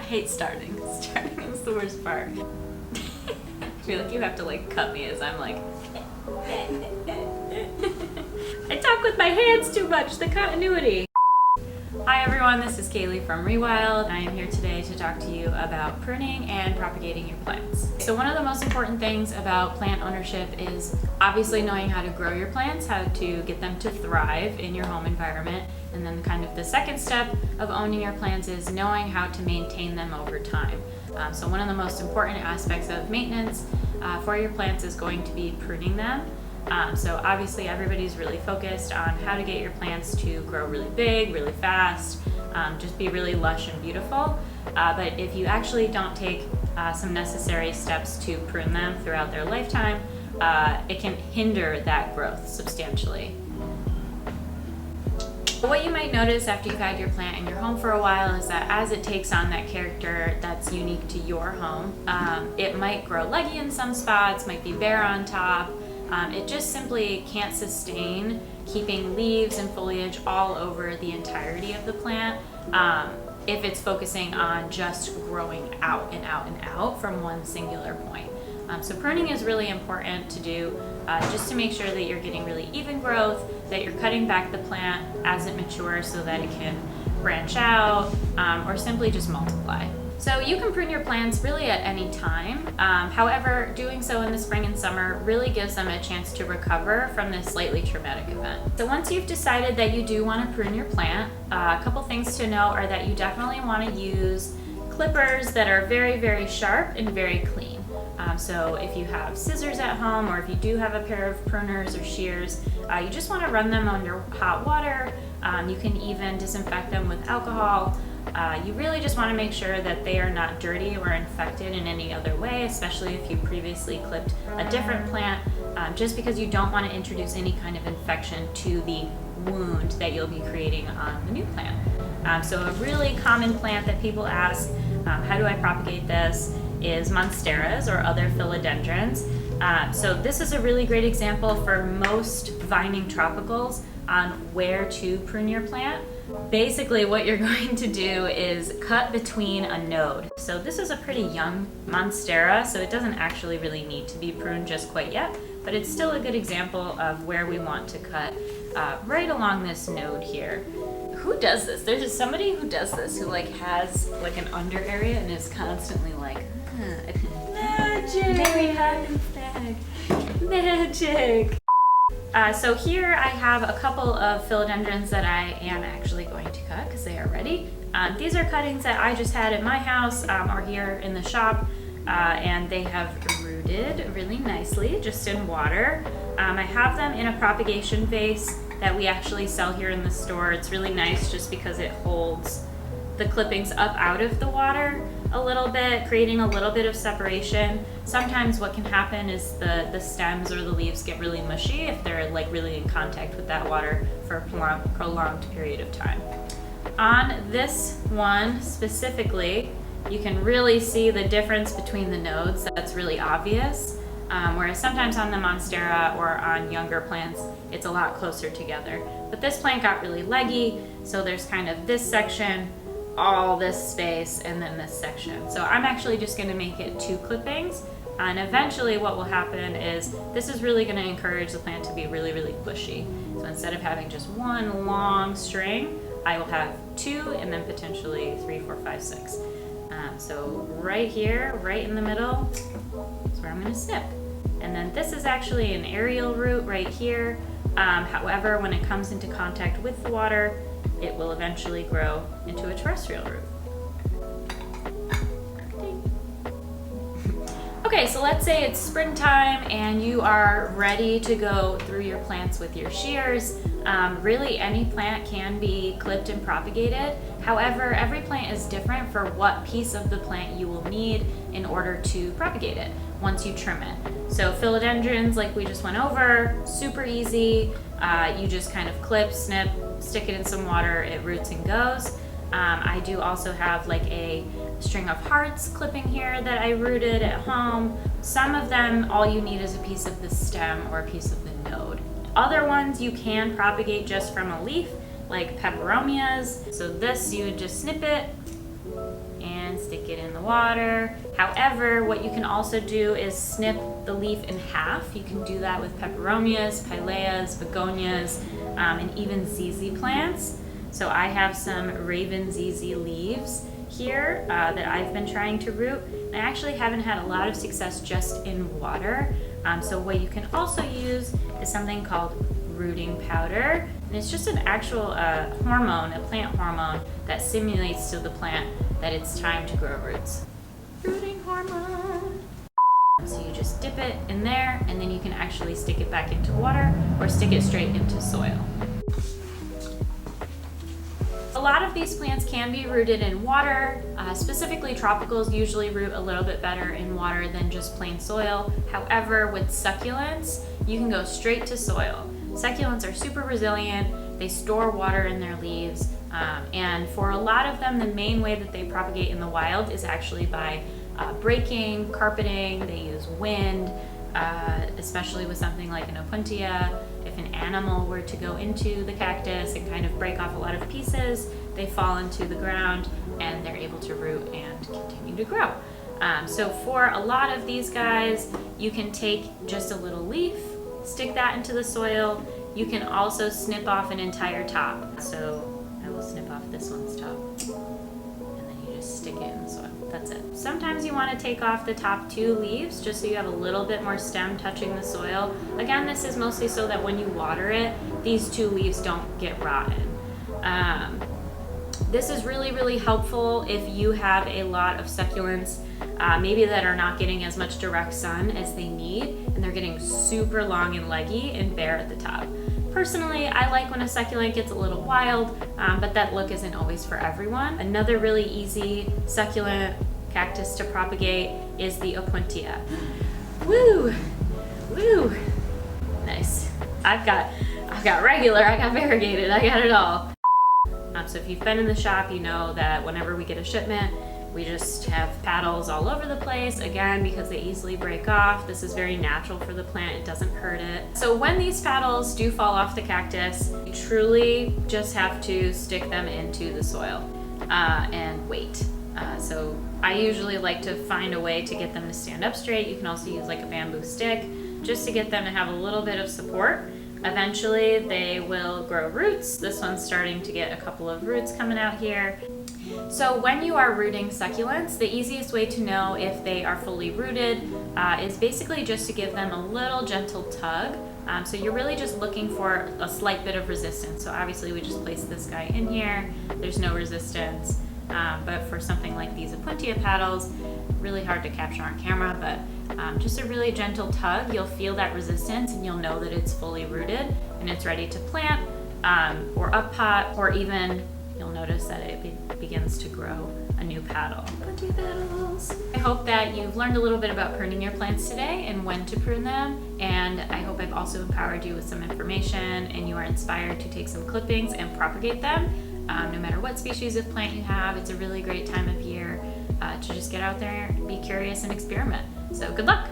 hate starting. Starting is the worst part. I feel like you have to like cut me as I'm like I talk with my hands too much, the continuity. Hi everyone, this is Kaylee from Rewild. I am here today to talk to you about pruning and propagating your plants. So one of the most important things about plant ownership is obviously knowing how to grow your plants, how to get them to thrive in your home environment. And then kind of the second step of owning your plants is knowing how to maintain them over time. So one of the most important aspects of maintenance for your plants is going to be pruning them. So obviously everybody's really focused on how to get your plants to grow really big, really fast, just be really lush and beautiful. But if you actually don't take some necessary steps to prune them throughout their lifetime, it can hinder that growth substantially. What you might notice after you've had your plant in your home for a while is that as it takes on that character that's unique to your home, it might grow leggy in some spots, might be bare on top. It just simply can't sustain keeping leaves and foliage all over the entirety of the plant if it's focusing on just growing out and out and out from one singular point. So pruning is really important to do just to make sure that you're getting really even growth, that you're cutting back the plant as it matures so that it can branch out or simply just multiply. So you can prune your plants really at any time. However, doing so in the spring and summer really gives them a chance to recover from this slightly traumatic event. So once you've decided that you do want to prune your plant, a couple things to know are that you definitely want to use clippers that are very, very sharp and very clean. So if you have scissors at home or if you do have a pair of pruners or shears, you just want to run them under hot water. You can even disinfect them with alcohol. You really just want to make sure that they are not dirty or infected in any other way, especially if you previously clipped a different plant, just because you don't want to introduce any kind of infection to the wound that you'll be creating on the new plant. So a really common plant that people ask, how do I propagate this, is monsteras or other philodendrons. So this is a really great example for most vining tropicals on where to prune your plant. Basically what you're going to do is cut between a node. So this is a pretty young monstera, so it doesn't actually really need to be pruned just quite yet, but it's still a good example of where we want to cut right along this node here. Who does this? There's just somebody who does this who like has like an under area and is constantly like, magic! Very hot and fag. Magic! So here I have a couple of philodendrons that I am actually going to cut because they are ready. These are cuttings that I just had at my house or here in the shop, and they have rooted really nicely just in water. I have them in a propagation vase that we actually sell here in the store. It's really nice just because it holds the clippings up out of the water a little bit, creating a little bit of separation. Sometimes what can happen is the stems or the leaves get really mushy if they're like really in contact with that water for a prolonged period of time. On this one specifically, you can really see the difference between the nodes. That's really obvious. Whereas sometimes on the monstera or on younger plants, it's a lot closer together. But this plant got really leggy, so there's kind of this section, all this space, and then this section. So I'm actually just gonna make it 2 clippings, and eventually what will happen is this is really gonna encourage the plant to be really, really bushy. So instead of having just one long string, I will have 2 and then potentially 3, 4, 5, 6. So right here, right in the middle, is where I'm gonna snip. And then this is actually an aerial root right here. However, when it comes into contact with the water, it will eventually grow into a terrestrial root. Okay, so let's say it's springtime and you are ready to go through your plants with your shears. Really, any plant can be clipped and propagated. However, every plant is different for what piece of the plant you will need in order to propagate it once you trim it. So philodendrons, like we just went over, super easy. You just kind of clip, snip, stick it in some water, it roots and goes. I do also have like a string of hearts clipping here that I rooted at home. Some of them, all you need is a piece of the stem or a piece of the node. Other ones you can propagate just from a leaf, like peperomias. So this, you would just snip it, and stick it in the water. However, what you can also do is snip the leaf in half. You can do that with peperonias, pileas, begonias, and even ZZ plants. So I have some Raven ZZ leaves here that I've been trying to root. I actually haven't had a lot of success just in water. So what you can also use is something called rooting powder. And it's just an actual hormone, a plant hormone that simulates to the plant that it's time to grow roots. Rooting hormone. So you just dip it in there and then you can actually stick it back into water or stick it straight into soil. A lot of these plants can be rooted in water. Specifically, tropicals usually root a little bit better in water than just plain soil. However, with succulents, you can go straight to soil. Succulents are super resilient. They store water in their leaves. And for a lot of them, the main way that they propagate in the wild is actually by breaking, carpeting. They use wind, especially with something like an opuntia. If an animal were to go into the cactus and kind of break off a lot of pieces, they fall into the ground and they're able to root and continue to grow. So for a lot of these guys, you can take just a little leaf, stick that into the soil. You can also snip off an entire top. So I will snip off this one's top and then you just stick it in the soil. That's it. Sometimes you want to take off the top 2 leaves just so you have a little bit more stem touching the soil. Again, this is mostly so that when you water it, these 2 leaves don't get rotten. This is really, really helpful if you have a lot of succulents, maybe that are not getting as much direct sun as they need, and they're getting super long and leggy and bare at the top. Personally, I like when a succulent gets a little wild, but that look isn't always for everyone. Another really easy succulent cactus to propagate is the opuntia. Woo! Woo! Nice. I've got regular, I got variegated, I got it all. So if you've been in the shop, you know that whenever we get a shipment, we just have petals all over the place, again, because they easily break off. This is very natural for the plant, it doesn't hurt it. So when these petals do fall off the cactus, you truly just have to stick them into the soil and wait. So I usually like to find a way to get them to stand up straight. You can also use like a bamboo stick just to get them to have a little bit of support. Eventually they will grow roots. This one's starting to get a couple of roots coming out here. So when you are rooting succulents, the easiest way to know if they are fully rooted is basically just to give them a little gentle tug. So you're really just looking for a slight bit of resistance. So obviously we just placed this guy in here. There's no resistance. But for something like these opuntia petals, really hard to capture on camera, but just a really gentle tug, you'll feel that resistance and you'll know that it's fully rooted and it's ready to plant or up pot, or even you'll notice that it begins to grow a new petal. Opuntia petals. I hope that you've learned a little bit about pruning your plants today and when to prune them, and I hope I've also empowered you with some information and you are inspired to take some clippings and propagate them. No matter what species of plant you have, it's a really great time of year to just get out there, be curious, and experiment. So good luck!